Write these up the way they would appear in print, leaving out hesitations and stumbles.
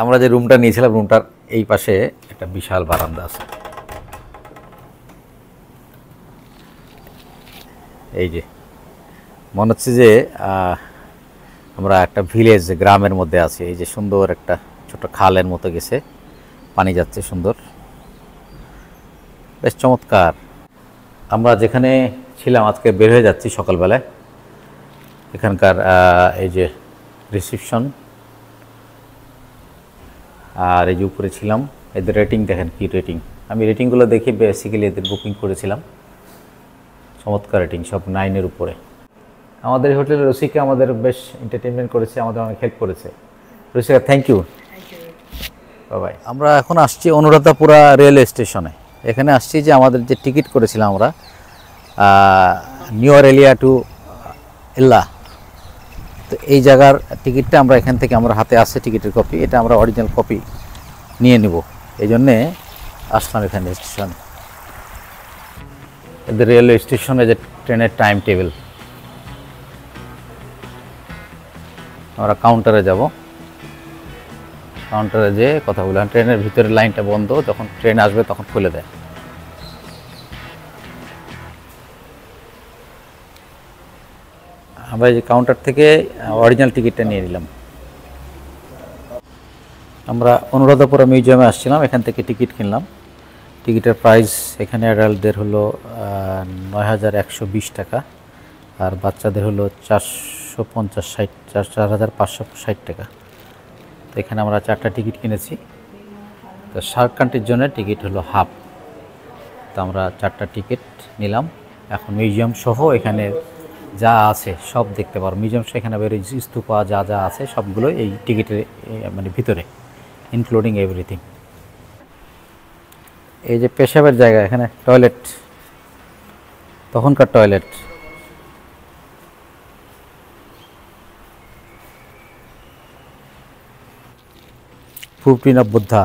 আমরা যে রুমটা নিয়েছিলাম রুমটার এই পাশে একটা বিশাল বারান্দা আছে। এই যে মনে হচ্ছে যে আমরা একটা ভিলেজ গ্রামের মধ্যে আছি। এই যে সুন্দর একটা ছোট খালের মতো গেছে, পানি যাচ্ছে সুন্দর, বেশ চমৎকার। আমরা যেখানে ছিলাম আজকে বের হয়ে যাচ্ছি সকালবেলায়। এখানকার এই যে রিসেপশন, আর এই যে উপরে ছিলাম। এদের রেটিং দেখেন কি রেটিং, আমি রেটিংগুলো দেখে বেসিক্যালি এদের বুকিং করেছিলাম। চমৎকার রেটিং, সব 9-এর উপরে। আমাদের হোটেলের রসিকা আমাদের বেশ এন্টারটেনমেন্ট করেছে, আমাদের অনেক হেল্প করেছে। Rasika thank you. বাই। আমরা এখন আসছি অনুরাধাপুরা রেলওয়ে স্টেশনে। এখানে আসছি যে আমাদের যে টিকিট করেছিলাম আমরা নিউ আরেলিয়া টু এল্লা, তো এই জায়গার টিকিটটা আমরা এখান থেকে, আমরা হাতে আসছে টিকিটের কপি, এটা আমরা অরিজিনাল কপি নিয়ে নেব। এই জন্যে আসলাম এখানে স্টেশনে। এদের রেলওয়ে স্টেশনে যে ট্রেনের টাইম টেবিল। আমরা কাউন্টারে যাব, কাউন্টারে যে কথা বললাম, ট্রেনের ভিতরে লাইনটা বন্ধ, যখন ট্রেন আসবে তখন খুলে দেয়। আমরা এই যে কাউন্টার থেকে অরিজিনাল টিকিটটা নিয়ে নিলাম। আমরা অনুরাধাপুরা মিউজিয়ামে আসছিলাম, এখান থেকে টিকিট কিনলাম। টিকিটের প্রাইস এখানে অ্যাডাল্টদের হলো ৯,১২০ টাকা, আর বাচ্চাদের হলো ৪৫৬ টাকা। তো এখানে আমরা 4টা টিকিট কিনেছি। তো শার্ক কান্ট্রির জন্য টিকিট হলো হাফ। তো আমরা 4টা টিকিট নিলাম। এখন মিউজিয়াম সহ এখানে যা আছে সব দেখতে পারো। মিউজিয়াম সহ এখানে বের স্তূপা যা যা আছে সবগুলো এই টিকিটের মানে ভিতরে, ইনক্লুডিং এভরিথিং। এই যে পেশাবের জায়গা, এখানে টয়লেট, তখনকার টয়লেট। ফুটপ্রিন্ট অফ বুদ্ধা,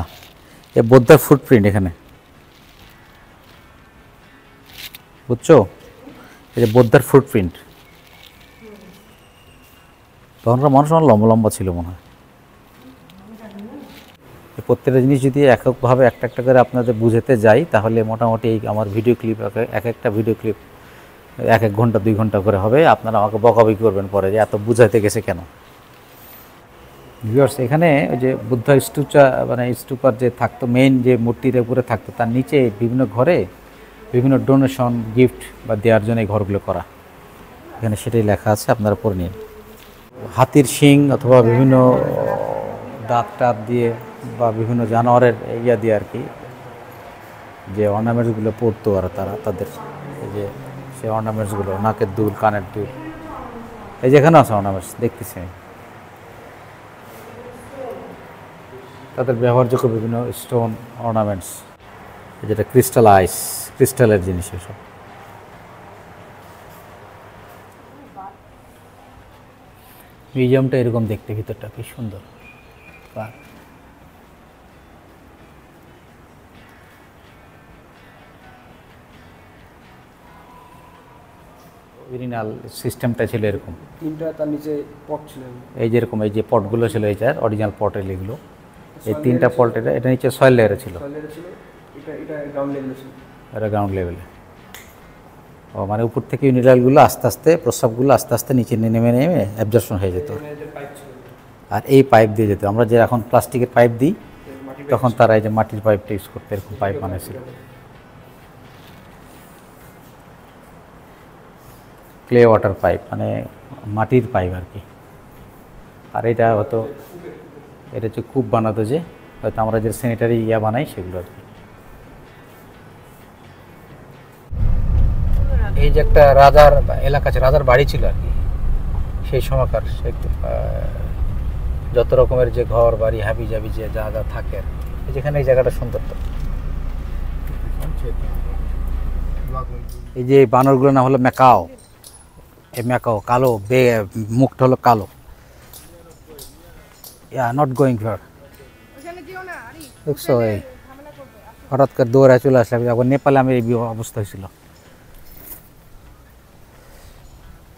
এ বুদ্ধার ফুটপ্রিন্ট এখানে, বুঝছো? এই যে বুদ্ধার ফুটপ্রিন্ট। তখনকার মানুষ আমার লম্বা লম্বা ছিল মনে হয়। প্রত্যেকটা জিনিস যদি এককভাবে একটা একটা করে আপনাদের বুঝাতে যাই তাহলে মোটামুটি এই আমার ভিডিও ক্লিপ, এক একটা ভিডিও ক্লিপ 1 ঘন্টা 2 ঘন্টা করে হবে। আপনারা আমাকে বকাবকি করবেন পরে যে এত বুঝাইতে গেছে কেন। ভিউয়ার্স, এখানে ওই যে বুদ্ধ স্তূপা, মানে স্তূপার যে থাকতো মেইন যে মূর্তির উপরে থাকতো, তার নিচে বিভিন্ন ঘরে বিভিন্ন ডোনেশন, গিফট বা দেওয়ার জন্য এই ঘরগুলো করা। এখানে সেটাই লেখা আছে, আপনারা পড়ে নিন। হাতির শিং অথবা বিভিন্ন দাঁত টাত দিয়ে বা বিভিন্ন জানোয়ারের ইয়া দিয়ে আর কি, যে অর্নামেন্টসগুলো পরতো আর তাদের এই যে সেই অর্নামেন্টসগুলো, নাকের দুল, কানের দুল, এই যেখানে আছে অর্নামেন্টস দেখতেছি, তাদের ব্যবহারযোগ্য বিভিন্ন স্টোন অর্নামেন্টস, যেটা ক্রিস্টালাইজ, ক্রিস্টালের জিনিস এসব। মিউজিয়ামটা এরকম দেখতে, ভিতরটা কি সুন্দর। অরিজিনাল সিস্টেমটা ছিল এরকম, তার নিচে পট ছিল, এই যেরকম এই যে পটগুলো ছিল, এইটার অরিজিনাল পটের এগুলো, এই 3টা পট, এটা নিচে সয়েল লেয়ারে ছিল, এটা গ্রাউন্ড লেভেলে ছিল, এটা গ্রাউন্ড লেভেলে। ও মানে উপর থেকে মিনারেলগুলো আস্তে আস্তে, প্রস্রাবগুলো আস্তে আস্তে নিচে নেমে নেমে অ্যাবজর্পশন হয়ে যেত, আর এই পাইপ দিয়ে যেত। আমরা যে এখন প্লাস্টিকের পাইপ দিই, তখন তারা এই যে মাটির পাইপটা ইউজ করতে, এরকম পাইপ বানিয়েছিল, ক্লে ওয়াটার পাইপ, মানে মাটির পাইপ আর কি। আর এটা হয়তো, এটা হচ্ছে কূপ বানাতো, যে হয়তো আমরা যে স্যানিটারি ইয়া বানাই সেগুলো আর কি। এই যে একটা রাজার এলাকা আছে, রাজার বাড়ি ছিল আর কি সেই সময়কার, যত রকমের যে ঘর বাড়ি হাবি জাবি যে যা যা থাকে আর কি। যেখানে এই জায়গাটা সুন্দর। তো এই যে বানরগুলো না হলো ম্যাকাও, এই ম্যাকাও কালো, মুখটা হলো কালো। নট গোয়িং হিয়ার, দেখছো? এই হঠাৎ করে দৌড়ায় চলে আসলাম। এখন নেপালে আমি এই অবস্থা হয়েছিল।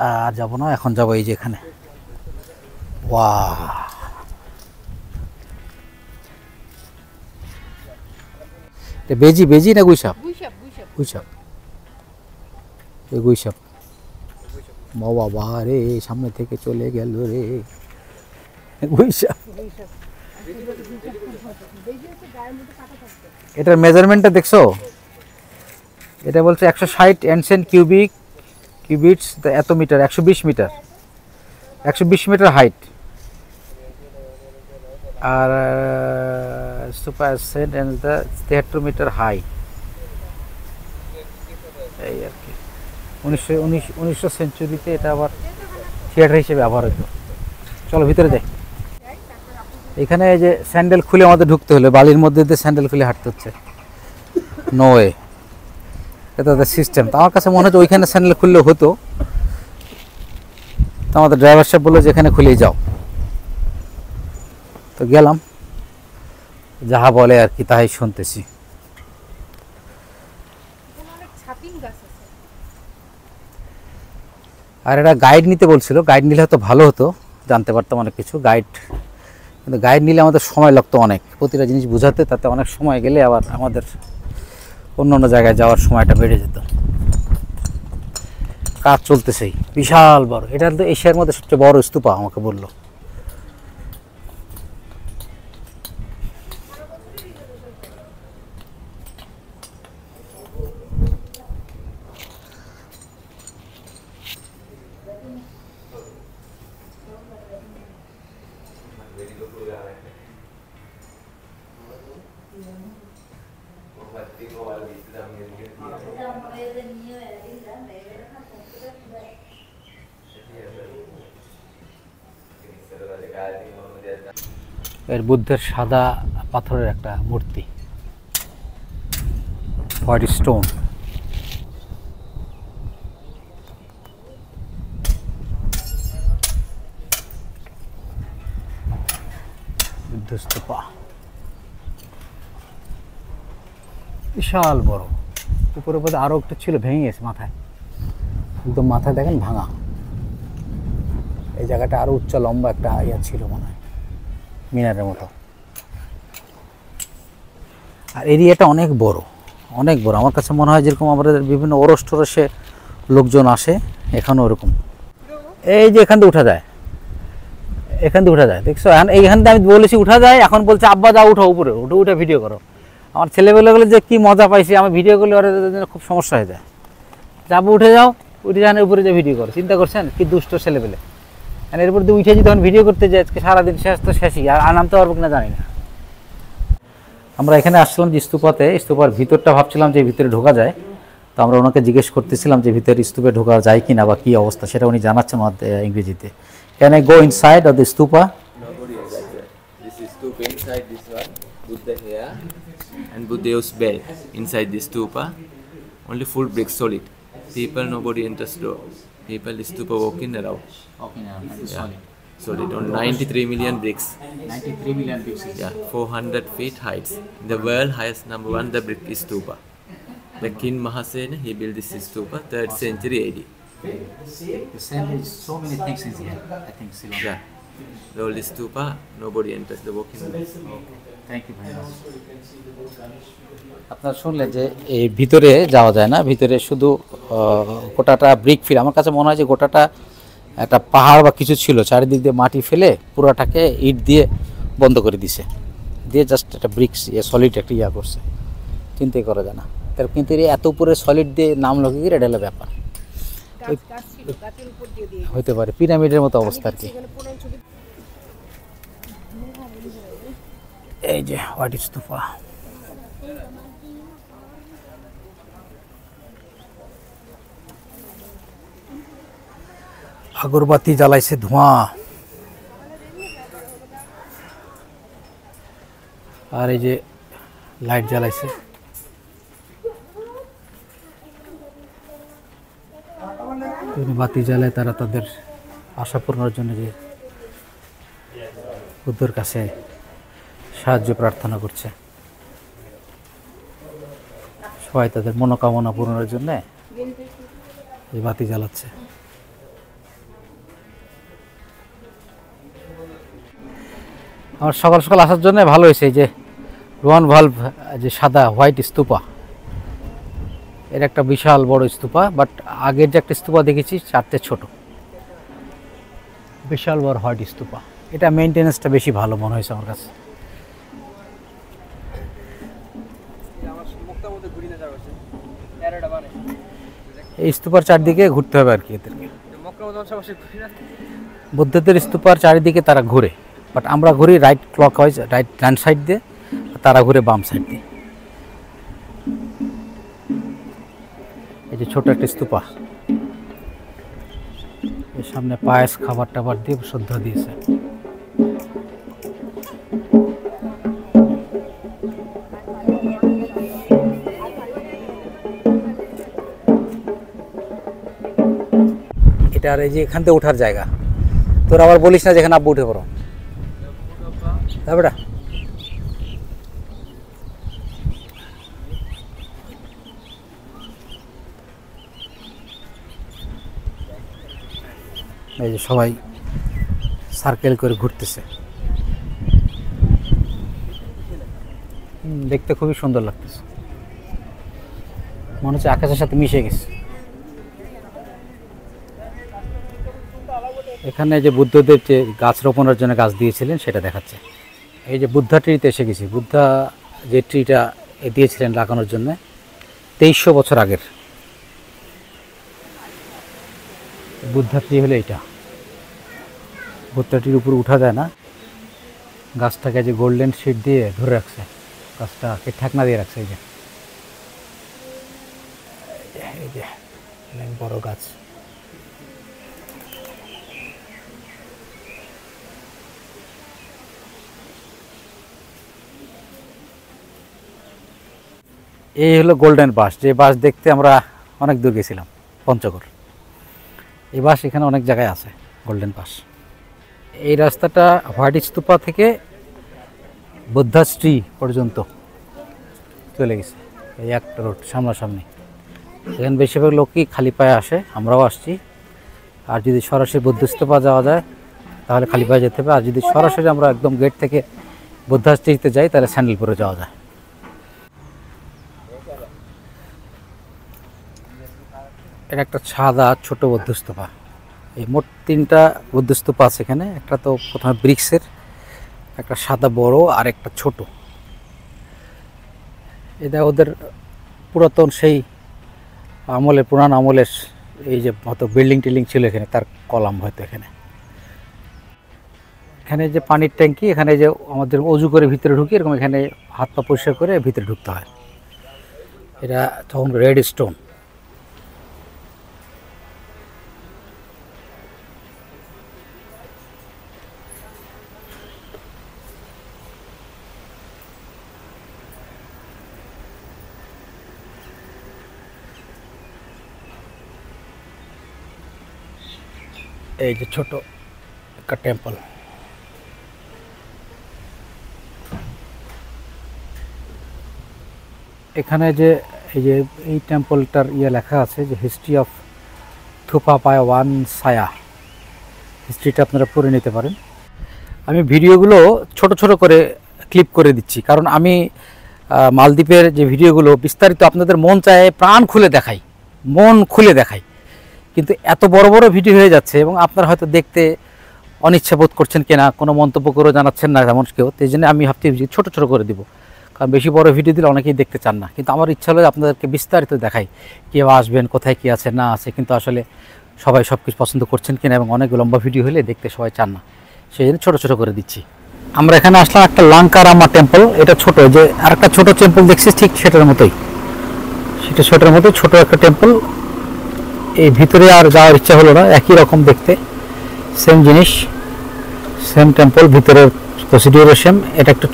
আর যাবো না, এখন যাবো এই যে এখানে। ওয়াও, এটা বেজি বেজি না গুইসাপ? গুইসাপ গুইসাপ গুইসাপ, এই গুইসাপ। বাবা রে, সামনে থেকে চলে গেল রে গুইসাপ। এটার মেজারমেন্টটা দেখছো? এটা বলছে 160 এনসেন্ট কিউবিটস এত মিটার, 120 মিটার, 120 মিটার হাইট। আর super cent and the 73 metre high. এই আর কি 1900 সেঞ্চুরিতে এটা আবার থিয়েটার হিসেবে ব্যবহার হতো। চলো ভিতরে যাই। এখানে এই যে স্যান্ডেল খুলে আমাদের ঢুকতে হলো, বালির মধ্যে দিয়ে স্যান্ডেল খুলে হাঁটতে হচ্ছে। নো ওয়ে, এটা তাদের সিস্টেম। তো আমার কাছে মনে হচ্ছে ওইখানে স্যান্ডেল খুললে হতো, তো আমাদের ড্রাইভার সাহেব বললো যে এখানে খুলেই যাও। তো গেলাম, যাহা বলে আর কি তাই শুনতেছি। আর এটা গাইড নিতে বলছিল, গাইড নিলে হয়তো ভালো হতো, জানতে পারতাম অনেক কিছু। কিন্তু গাইড নিলে আমাদের সময় লাগতো অনেক, প্রতিটা জিনিস বোঝাতে, তাতে অনেক সময় গেলে আবার আমাদের অন্য অন্য জায়গায় যাওয়ার সময়টা বেড়ে যেত। কাজ চলতেছেই, বিশাল বড়। এটা তো এশিয়ার মধ্যে সবচেয়ে বড় স্তূপা আমাকে বললো। এর বুদ্ধের সাদা পাথরের একটা মূর্তি, হোয়াইট স্টোন। বুদ্ধস্তূপা বিশাল বড়। উপরে বোধ আরো একটা ছিল, ভেঙে গেছে মাথায়, একদম মাথায় দেখেন ভাঙা। এই জায়গাটা আরো উচ্চ লম্বা একটা ইয়া ছিল মনে হয়, মিনারের মতো। আর এরিয়াটা অনেক বড়, অনেক বড়। আমার কাছে মনে হয় যেরকম আমাদের বিভিন্ন ওরস টোরসে লোকজন আসে, এখানেও ওরকম। এই যে এখান থেকে উঠা যায়, এখান থেকে উঠা যায়, দেখছো? এখন এইখান থেকে আমি বলেছি উঠা যায়, এখন বলছে আব্বা যাও উঠো উপরে, উঠে উঠে ভিডিও করো। আমার ছেলেবেলাগুলো যে কি মজা পাইছি, আমি ভিডিও করলে ওরা খুব সমস্যা হয়ে যায়। যাবো উঠে যাও, উঠে যান উপরে যে ভিডিও করো। চিন্তা করছেন কি দুষ্ট ছেলেবেলে। এরপর দিয়ে উঠে যদি তখন ভিডিও করতে যাই, আজকে সারাদিন শেষ তো শেষই, আর নামতে পারবো কিনা জানি না। আমরা এখানে আসলাম যে স্তূপাতে, স্তূপার ভিতরটা ভাবছিলাম যে ভিতরে ঢোকা যায়। তো আমরা ওনাকে জিজ্ঞেস করতেছিলাম যে ভিতরে স্তূপে ঢোকা যায় কিনা বা কী অবস্থা, সেটা উনি জানাচ্ছেন ইংরেজিতে। Can I go inside of the stupa? Nobody is like that. This is stupa inside this one, Buddha here, and Buddha's bell inside this stupa. Only full brick solid. People, nobody enters door. People, the stupa walking around. Solid on 93 million bricks. 93 million bricks. Yeah, 400 feet heights. The world highest number one, the brick stupa. The King Mahasena, he built this stupa 3rd century AD. The same is so many things in here, I think. Yeah. The old stupa, nobody enters the walking. Thank you ভাই। আপনারা শুনলেন যে এই ভিতরে যাওয়া যায় না, ভিতরে শুধু গোটাটা ব্রিক ফিল। আমার কাছে মনে হয় যে গোটাটা একটা পাহাড় বা কিছু ছিল, চারিদিক দিয়ে মাটি ফেলে পুরাটাকে ইট দিয়ে বন্ধ করে দিছে, দিয়ে জাস্ট একটা ব্রিক্স সলিড একটা ইয়া করছে। চিন্তাই করা যায় না। তার কিন্তু এত উপরে সলিড দিয়ে নাম লোকে কি এটা হলো ব্যাপার। হতে পারে পিরামিডের মতো অবস্থা আর কি। এই যে হোয়াইট স্তূপা। আগরবাতি জ্বালাইছে, ধোঁয়া। আর এই যে লাইট জ্বালাইছে। বাতি জ্বালায় তারা তাদের আশা পূরণের জন্য যে বুদ্ধের কাছে সাহায্য প্রার্থনা করছে। সবাই তাদের মনোকামনা পূরণের জন্য এই বাতি জ্বালাচ্ছে। আমার সকাল সকাল আসার জন্য ভালো হয়েছে, এই যে রোয়ান ভাল্ভ যে সাদা হোয়াইট স্তূপা, এর একটা বিশাল বড় স্তূপা, বাট আগের যে একটা স্তূপা দেখেছি চারটে ছোট, বিশাল বড় হোয়াইট স্তূপা। এটা মেনটেন্যান্সটা বেশি ভালো মনে হয়েছে আমার কাছে। এই স্তূপার চারদিকে ঘুরতে হবে আর কি এদেরকে। বুদ্ধদের স্তূপার চারিদিকে তারা ঘুরে, বাট আমরা ঘুরি রাইট ক্লক ওয়াইজ, রাইট ডান সাইড দিয়ে, তারা ঘুরে বাম সাইড দিয়ে। এই যে ছোট একটা স্তূপা, এর সামনে পায়েস খাবার টাবার দিয়ে শ্রদ্ধা দিয়েছে। এটা আর এই যে এখান থেকে ওঠার জায়গা, তোর আবার বলিস না যেখানে আব্বু উঠে পড়ো, তাই বেটা। এই যে সবাই সার্কেল করে ঘুরতেছে, দেখতে খুবই সুন্দর লাগতেছে, মনে হচ্ছে আকাশের সাথে মিশে গেছে। এখানে যে বুদ্ধদের যে গাছ রোপণের জন্য গাছ দিয়েছিলেন সেটা দেখাচ্ছে। এই যে বুদ্ধা ট্রিতে এসে গেছি। বুদ্ধা যে ট্রিটা দিয়েছিলেন লাগানোর জন্য 2300 বছর আগের বুদ্ধা ট্রি হলো এইটা। বুদ্ধা ট্রির উপর উঠা যায় না, গাছটাকে যে গোল্ডেন শিট দিয়ে ধরে রাখছে, গাছটাকে ঠেকনা দিয়ে রাখছে। এই যে বড় গাছ। এই হলো গোল্ডেন বাস, যে বাস দেখতে আমরা অনেক দূর গেছিলাম, পঞ্চগড়। এই বাস এখানে অনেক জায়গায় আছে, গোল্ডেন বাস। এই রাস্তাটা হোয়াইট স্তূপা থেকে বুদ্ধাশ্রী পর্যন্ত চলে গেছে, এই একটা রোড সামনাসামনি। এখানে বেশিরভাগ লোকই খালি পায়ে আসে, আমরাও আসছি। আর যদি সরাসরি বুদ্ধস্তূপা যাওয়া যায় তাহলে খালি পায়ে যেতে হবে, আর যদি সরাসরি আমরা একদম গেট থেকে বুদ্ধাশ্রীতে যাই তাহলে স্যান্ডেল পরে যাওয়া যায়। এটা একটা সাদা ছোট বুদ্ধস্তূপা। এই মোট 3টা বুদ্ধস্তূপা আছে এখানে। একটা তো প্রথমে ব্রিক্সের, একটা সাদা বড়, আর একটা ছোট। এটা ওদের পুরাতন সেই আমলের, পুরান আমলের এই যে হয়তো বিল্ডিং টিল্ডিং ছিল এখানে, তার কলাম হয়তো এখানে। এখানে যে পানির ট্যাঙ্কি, এখানে যে আমাদের অজু করে ভিতরে ঢুকি, এরকম এখানে হাত পা পরিষ্কার করে ভিতরে ঢুকতে হয়। এটা তখন রেড স্টোন। এই যে ছোট একটা টেম্পল। এখানে যে এই টেম্পলটার লেখা আছে যে হিস্ট্রি অফ থুপা পায়াওয়ান সায়া, হিস্ট্রিটা আপনারা পড়ে নিতে পারেন। আমি ভিডিওগুলো ছোট ছোট করে ক্লিপ করে দিচ্ছি, কারণ আমি মালদ্বীপের যে ভিডিওগুলো বিস্তারিত আপনাদের মন চায় প্রাণ খুলে দেখাই, মন খুলে দেখাই, কিন্তু এত বড় বড় ভিডিও হয়ে যাচ্ছে এবং আপনারা হয়তো দেখতে অনিচ্ছা বোধ করছেন কিনা, কোনো মন্তব্য করেও জানাচ্ছেন না তেমন কেউ। তো এই জন্য আমি ভাবছি ছোটো ছোটো করে দিব, কারণ বেশি বড় ভিডিও দিলে অনেকেই দেখতে চান না। কিন্তু আমার ইচ্ছা হলো আপনাদেরকে বিস্তারিত দেখাই, কেউ আসবেন, কোথায় কী আছে না আছে। কিন্তু আসলে সবাই সব কিছু পছন্দ করছেন কিনা, এবং অনেক লম্বা ভিডিও হলে দেখতে সবাই চান না, সেই জন্য ছোটো ছোটো করে দিচ্ছি। আমরা এখানে আসলাম একটা লাঙ্কারামা টেম্পল। এটা ছোট, যে আরেকটা ছোট টেম্পল দেখছি ঠিক সেটার মতোই, সেটার মতো ছোট একটা টেম্পল। এই ভিতরে আর যাওয়ার ইচ্ছা হলো না, একই রকম দেখতে, সেম জিনিস, সেম টেম্পল, ভিতরের প্রসিডিওরও সেম। এটা একটা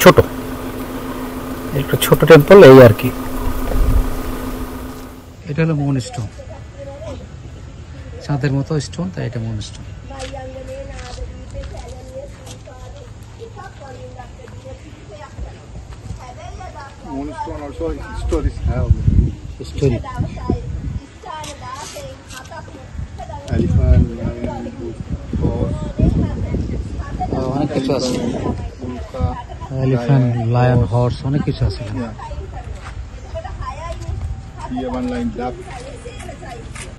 ছোট টেম্পল, এই আর কি। এটা হলো মুন স্টোন, চাঁদের মতো স্টোন, তাই এটা moon stone. Moonstone also stories have story elephant, lion, horse, অনেক কিছু আছে। ulka. এলিফ্যান্ট, লায়ন, হর্স অনেক কিছু আছে। Yeah. Here one line duck.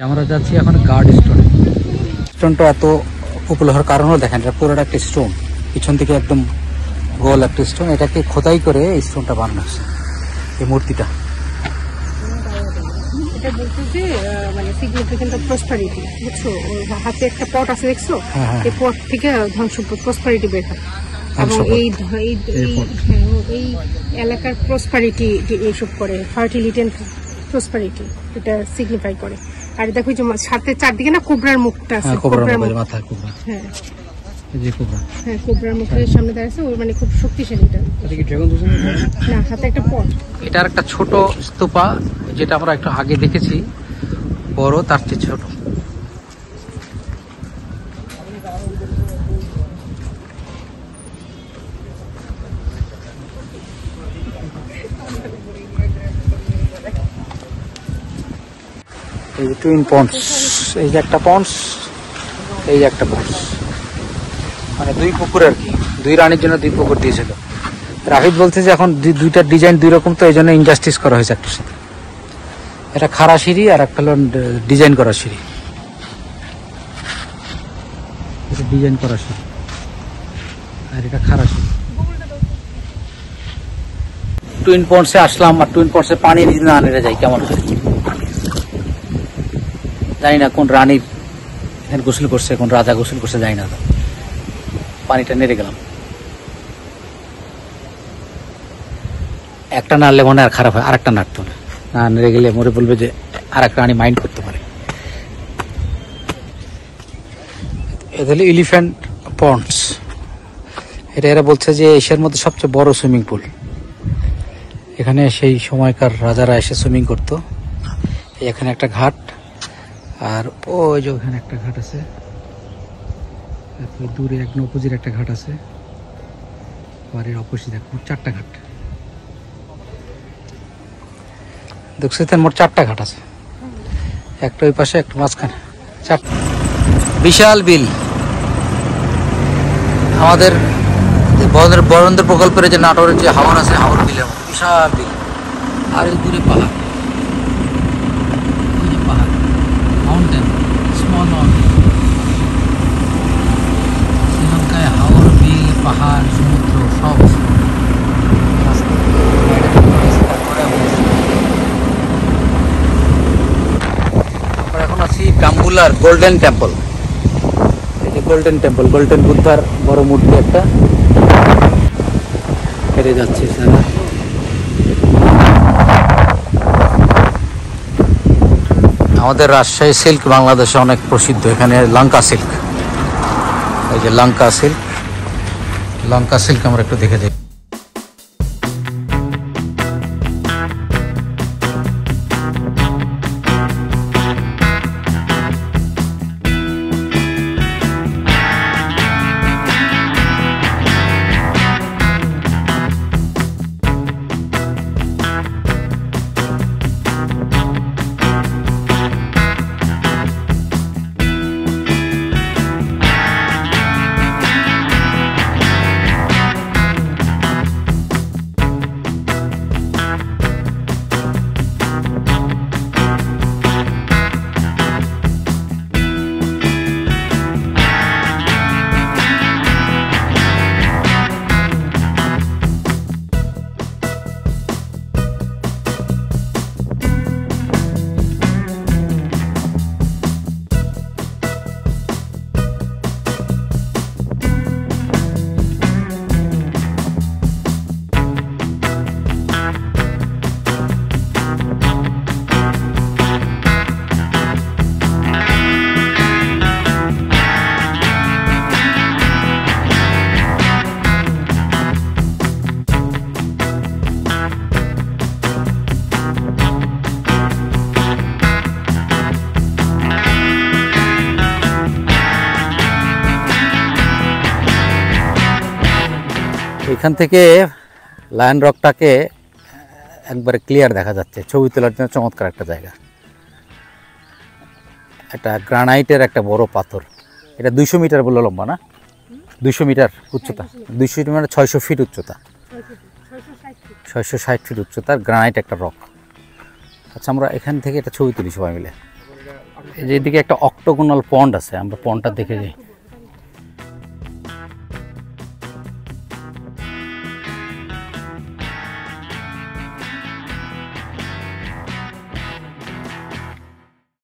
আমরা যাচ্ছি এখন গার্ড স্টোনে। স্টোনটা এত পপুলার হওয়ার কারণও দেখেন, এটা পুরোটা একটা স্টোন, পিছন থেকে একদম গোল একটা স্টোন, এটাকে খোদাই করে এই স্টোনটা বানানো হয়েছে, এই মূর্তিটা। এটা বলতেছে মানে সিগনিফিকেন্ট অফ প্রসপারিটি, বুঝছো? ওর হাতে একটা পট আছে দেখছো, এই পট থেকে ধন সম্পদ প্রসপারিটি বের হয়, এবং এই এলাকার প্রসপারিটি এইসব করে, ফার্টিলিটি এন্ড প্রসপারিটি এটা সিগনিফাই করে। আর দেখো যে সাথে চারদিকে না কোবরার মুখটা আছে, কোবরার মাথা, কোবরা, হ্যাঁ এই যে কোবরা, হ্যাঁ কোবরার মুখের সামনে দাঁড়াচ্ছে, ওর মানে খুব শক্তিশালী। এটা কি ড্রাগন দূষণ না, হাতে একটা পট। এটার একটা ছোট স্তূপা, যেটা আমরা একটু আগে দেখেছি, বড় তার চেয়ে ছোট। এই যে টুইন পন্ডস, এই যে একটা পন্ডস, এই যে একটা পন্ডস, মানে দুই পুকুর আর কি, দুই রানীর জন্য দুই পুকুর দিয়েছিল। রাহিদ বলছে যে এখন দুইটা ডিজাইন দুই রকম, তো এই জন্য ইনজাস্টিস করা হয়েছে একটার সাথে। এটা খাড়া সিঁড়ি আর একটা হলো ডিজাইন করা সিঁড়ি, এটা ডিজাইন করা সিঁড়ি আর এটা খাড়া সিঁড়ি। টুইন পন্ডসে আসলাম, আর টুইন পন্ডসে পানি যদি না নেড়ে যায় কেমন হয় জানি না, কোন রানীর এখানে গোসল করছে, কোন রাজা গোসল করছে জানি না, পানিটা নেড়ে গেলাম। একটা নাড়লে মনে আর খারাপ হয়, আর একটা নাড়তো না, না নেড়ে গেলে মরে বলবে যে আর একটা রানী মাইন্ড করতে পারে। এটা হলো এলিফ্যান্ট পন্ডস, এটা এরা বলছে যে এশিয়ার মধ্যে সবচেয়ে বড় সুইমিং পুল। এখানে সেই সময়কার রাজারা এসে সুইমিং করতো। এখানে একটা ঘাট, আর ওই যে ওখানে একটা ঘাট আছে, দূরে এক নৌপজির একটা ঘাট আছে, বাড়ির অপোজিট মোট 4টা ঘাট দেখছেন, মোট 4টা ঘাট আছে, একটা ওই পাশে একটা মাঝখানে, 4টা। বিশাল বিল, আমাদের বরেন্দ্র প্রকল্পের যে নাটোরের যে হাওর আছে, হাওর বিলের মতো বিশাল বিল। আর এই দূরে পাহাড়, ওই যে পাহাড়, মাউন্টেন, স্মল মাউন্টেন। শ্রীলঙ্কায় হাওর, বিল, পাহাড়, সমুদ্র সব। আমরা এখন আছি ডাম্বুলার গোল্ডেন টেম্পল। এই যে গোল্ডেন টেম্পল, গোল্ডেন বুদ্ধার বড় মূর্তি একটা, হেরে যাচ্ছে সারা। আমাদের রাজশাহী সিল্ক বাংলাদেশে অনেক প্রসিদ্ধ, এখানে লঙ্কা সিল্ক, এই যে লঙ্কা সিল্ক, লঙ্কা সিল্ক আমরা একটু দেখে যাই। এখান থেকে লায়ন রকটাকে একবারে ক্লিয়ার দেখা যাচ্ছে, ছবি তোলার জন্য চমৎকার একটা জায়গা। একটা গ্রানাইটের একটা বড় পাথর, এটা 200 মিটার বলে লম্বা না, 200 মিটার উচ্চতা, 200 মিটার 600 ফিট উচ্চতা। 660 ফিট উচ্চতার গ্রানাইট একটা রক। আচ্ছা আমরা এখান থেকে একটা ছবি তুলি সবাই মিলে। এই যে এদিকে একটা অক্টোগোনাল পন্ড আছে, আমরা পন্ডটা দেখে যাই।